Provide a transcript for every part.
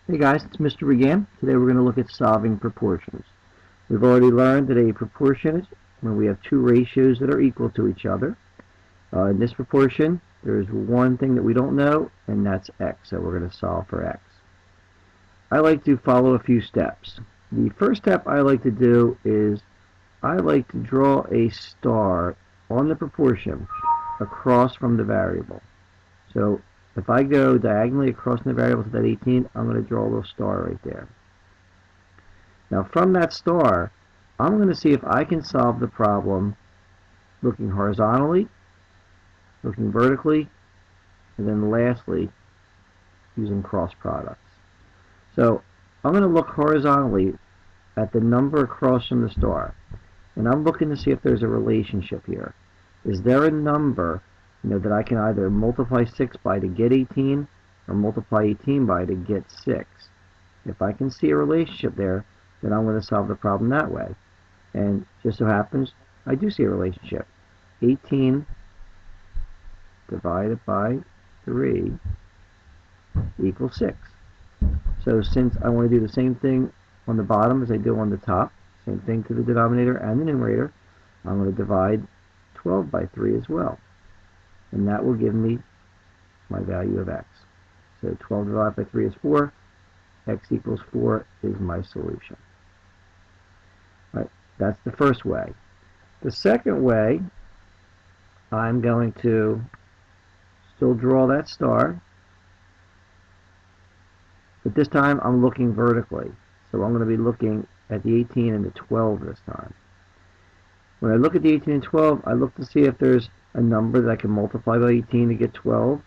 Hey guys, it's Mr. Wigand. Today we're going to look at solving proportions. We've already learned that a proportion is when we have two ratios that are equal to each other. In this proportion, there's one thing that we don't know, and that's x, so we're going to solve for x. I like to follow a few steps. The first step I like to do is I like to draw a star on the proportion across from the variable. So if I go diagonally across the variable to that 18, I'm going to draw a little star right there. Now from that star, I'm going to see if I can solve the problem looking horizontally, looking vertically, and then lastly, using cross products. So I'm going to look horizontally at the number across from the star, and I'm looking to see if there's a relationship here. Is there a number that I can either multiply 6 by to get 18 or multiply 18 by to get 6? If I can see a relationship there, then I'm going to solve the problem that way. And just so happens, I do see a relationship. 18 divided by 3 equals 6. So since I want to do the same thing on the bottom as I do on the top, same thing to the denominator and the numerator, I'm going to divide 12 by 3 as well. And that will give me my value of x. So 12 divided by 3 is 4. X equals 4 is my solution. Right, that's the first way. The second way, I'm going to still draw that star, but this time I'm looking vertically. So I'm going to be looking at the 18 and the 12 this time. When I look at the 18 and 12, I look to see if there's a number that I can multiply by 18 to get 12,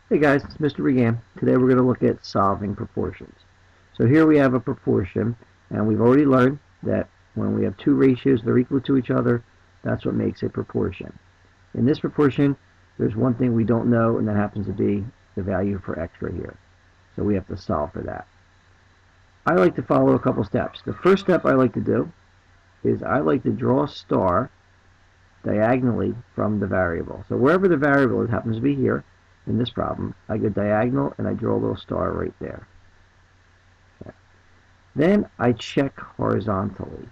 Hey guys, it's Mr. Wigand. Today we're going to look at solving proportions. So here we have a proportion, and we've already learned that when we have two ratios that are equal to each other, that's what makes a proportion. In this proportion, there's one thing we don't know, and that happens to be the value for x right here. So we have to solve for that. I like to follow a couple steps. The first step I like to do is I like to draw a star diagonally from the variable. So wherever the variable is, happens to be here in this problem, I go diagonal and I draw a little star right there. Okay. Then I check horizontally.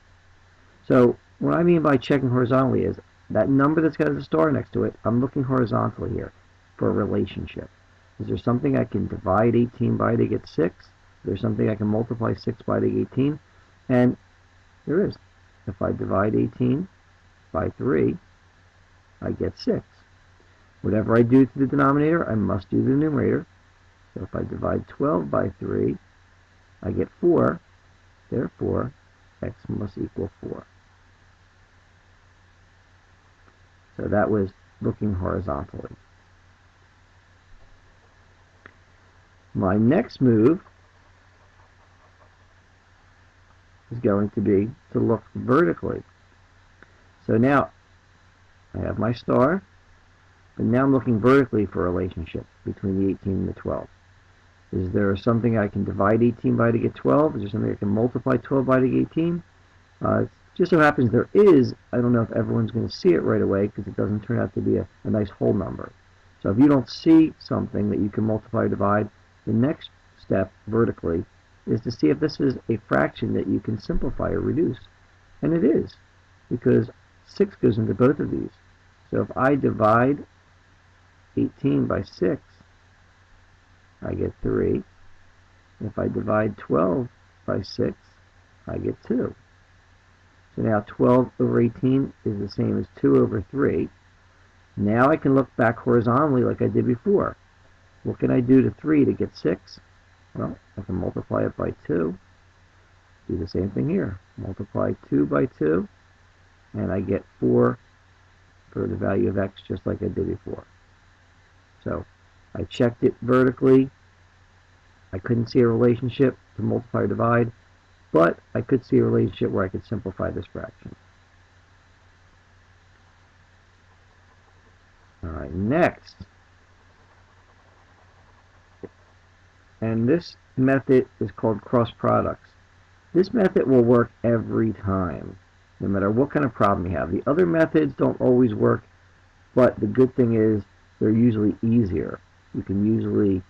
So what I mean by checking horizontally is that number that's got a star next to it, I'm looking horizontally here for a relationship. Is there something I can divide 18 by to get 6? There's something I can multiply 6 by to get 18, and there is. If I divide 18 by 3, I get 6. Whatever I do to the denominator, I must do the numerator. So if I divide 12 by 3, I get 4. Therefore, x must equal 4. So that was looking horizontally. My next move is going to be to look vertically. So now I have my star, but now I'm looking vertically for a relationship between the 18 and the 12. Is there something I can divide 18 by to get 12? Is there something I can multiply 12 by to get 18? It just so happens there is. I don't know if everyone's going to see it right away because it doesn't turn out to be a nice whole number. So if you don't see something that you can multiply or divide, the next step vertically is to see if this is a fraction that you can simplify or reduce. And it is, because 6 goes into both of these. So if I divide 18 by 6, I get 3. If I divide 12 by 6, I get 2. So now 12 over 18 is the same as 2 over 3. Now I can look back horizontally like I did before. What can I do to 3 to get 6? Well, I can multiply it by 2. Do the same thing here. Multiply 2 by 2, and I get 4 for the value of x just like I did before. So I checked it vertically. I couldn't see a relationship to multiply or divide, but I could see a relationship where I could simplify this fraction. All right, next. And this method is called cross products. This method will work every time, no matter what kind of problem you have. The other methods don't always work But the good thing is they're usually easier. You can usually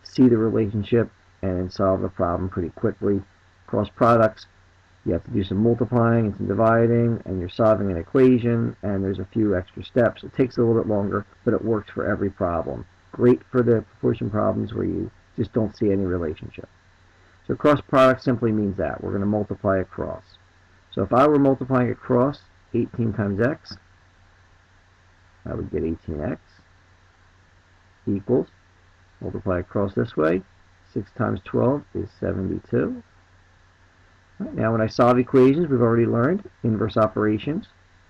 see the relationship and solve the problem pretty quickly. Cross products, you have to do some multiplying and some dividing, and you're solving an equation, and there's a few extra steps. It takes a little bit longer, but it works for every problem. Great for the proportion problems where you just don't see any relationship. So cross product simply means that. We're going to multiply across. So if I were multiplying across 18 times x, I would get 18x equals, multiply across this way, 6 times 12 is 72. Right, now when I solve equations, we've already learned inverse operations.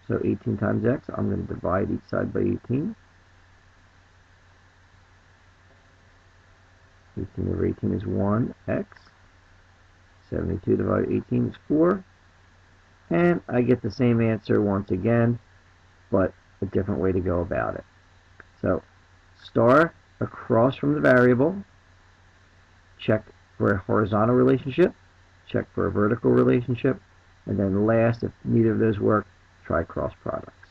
So 18 times x, I'm going to divide each side by 18. 18 over 18 is 1x. 72 divided by 18 is 4. And I get the same answer once again, but a different way to go about it. So star across from the variable, check for a horizontal relationship, check for a vertical relationship, and then last, if neither of those work, try cross products.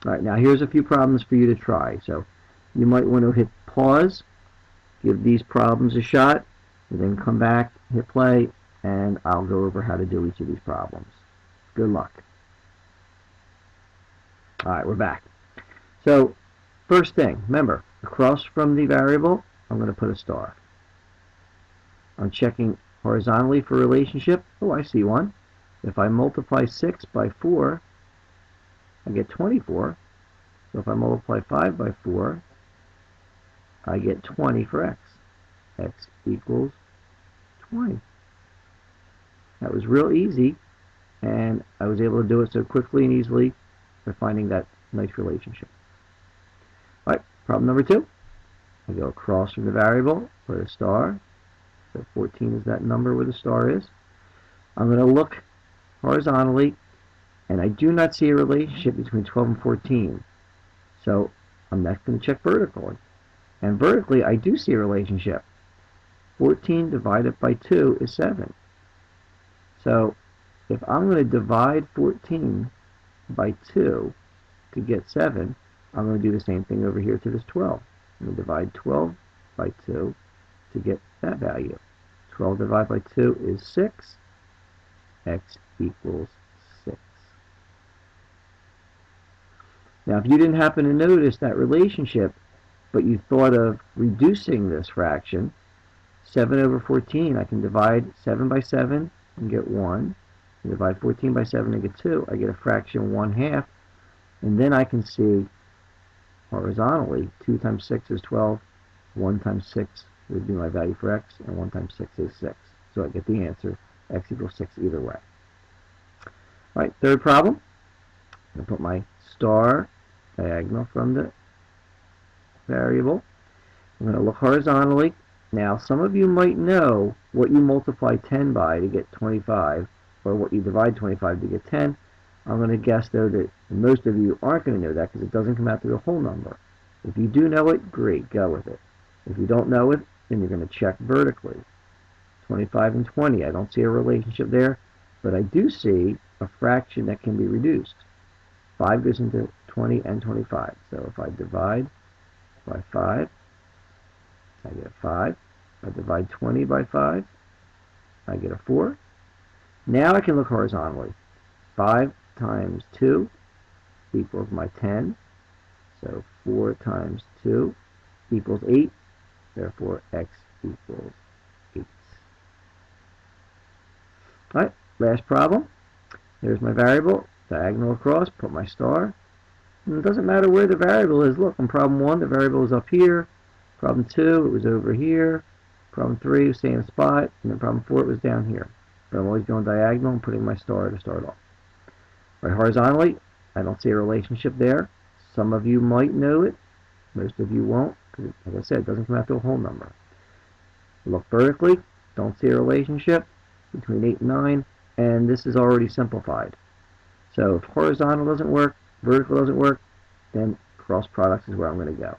All right, now here's a few problems for you to try. So you might want to hit pause, give these problems a shot, and then come back, hit play, and I'll go over how to do each of these problems. Good luck. All right, we're back. So first thing, remember, across from the variable, I'm going to put a star. I'm checking horizontally for relationship. Oh, I see one. If I multiply 6 by 4, I get 24. So if I multiply 5 by 4, I get 20 for x. X equals 20. That was real easy, and I was able to do it so quickly and easily by finding that nice relationship. All right, problem number 2. I go across from the variable, put a star. So 14 is that number where the star is. I'm going to look horizontally, and I do not see a relationship between 12 and 14. So I'm next going to check vertically. And vertically, I do see a relationship. 14 divided by 2 is 7. So if I'm going to divide 14 by 2 to get 7, I'm going to do the same thing over here to this 12. I'm going to divide 12 by 2 to get that value. 12 divided by 2 is 6. X equals 6. Now, if you didn't happen to notice that relationship, but you thought of reducing this fraction, 7 over 14, I can divide 7 by 7 and get 1. I divide 14 by 7 and get 2. I get a fraction 1/2. And then I can see horizontally, 2 times 6 is 12. 1 times 6 would be my value for x, and 1 times 6 is 6. So I get the answer, x equals 6 either way. All right, third problem. I'm going to put my star diagonal from the variable. I'm going to look horizontally. Now, some of you might know what you multiply 10 by to get 25, or what you divide 25 to get 10. I'm going to guess, though, that most of you aren't going to know that because it doesn't come out to the whole number. If you do know it, great, go with it. If you don't know it, then you're going to check vertically. 25 and 20, I don't see a relationship there, but I do see a fraction that can be reduced. 5 goes into 20 and 25. So if I divide by 5, I get a 5. If I divide 20 by 5, I get a 4. Now I can look horizontally. 5 times 2 equals my 10. So 4 times 2 equals 8. Therefore, x equals 8. All right, last problem. There's my variable, diagonal across, put my star. And it doesn't matter where the variable is. Look, in problem 1, the variable is up here. Problem 2, it was over here. Problem 3, same spot. And then problem 4, it was down here. But I'm always going diagonal and putting my star to start off. All right, horizontally, I don't see a relationship there. Some of you might know it. Most of you won't. Because, like I said, it doesn't come out to a whole number. Look vertically, don't see a relationship between 8 and 9. And this is already simplified. So if horizontal doesn't work, vertical doesn't work, then cross products is where I'm going to go.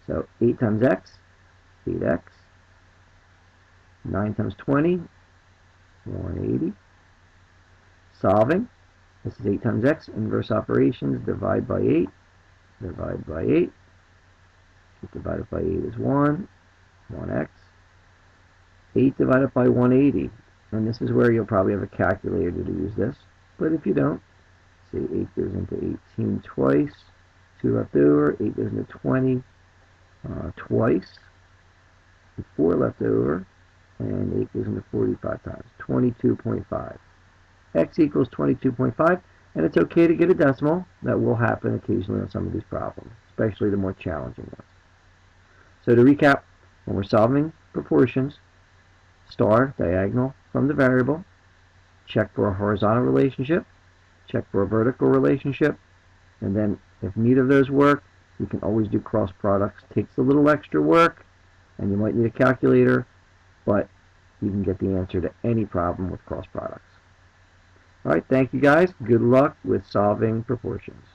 So 8 times x, 8x. 9 times 20, 180. Solving. This is 8 times x, inverse operations, divide by 8, divide by 8. 8 divided by 8 is 1x. 8 divided by 180, and this is where you'll probably have a calculator to use this, but if you don't, say 8 goes into 18 twice, 2 left over, 8 goes into 20 twice, 4 left over, and 8 goes into 45 times, 22.5. X equals 22.5, and it's okay to get a decimal. That will happen occasionally on some of these problems, especially the more challenging ones. So to recap, when we're solving proportions, star diagonal from the variable, check for a horizontal relationship, check for a vertical relationship, and then if neither of those work, you can always do cross products. Takes a little extra work, and you might need a calculator, but you can get the answer to any problem with cross products. All right, thank you guys. Good luck with solving proportions.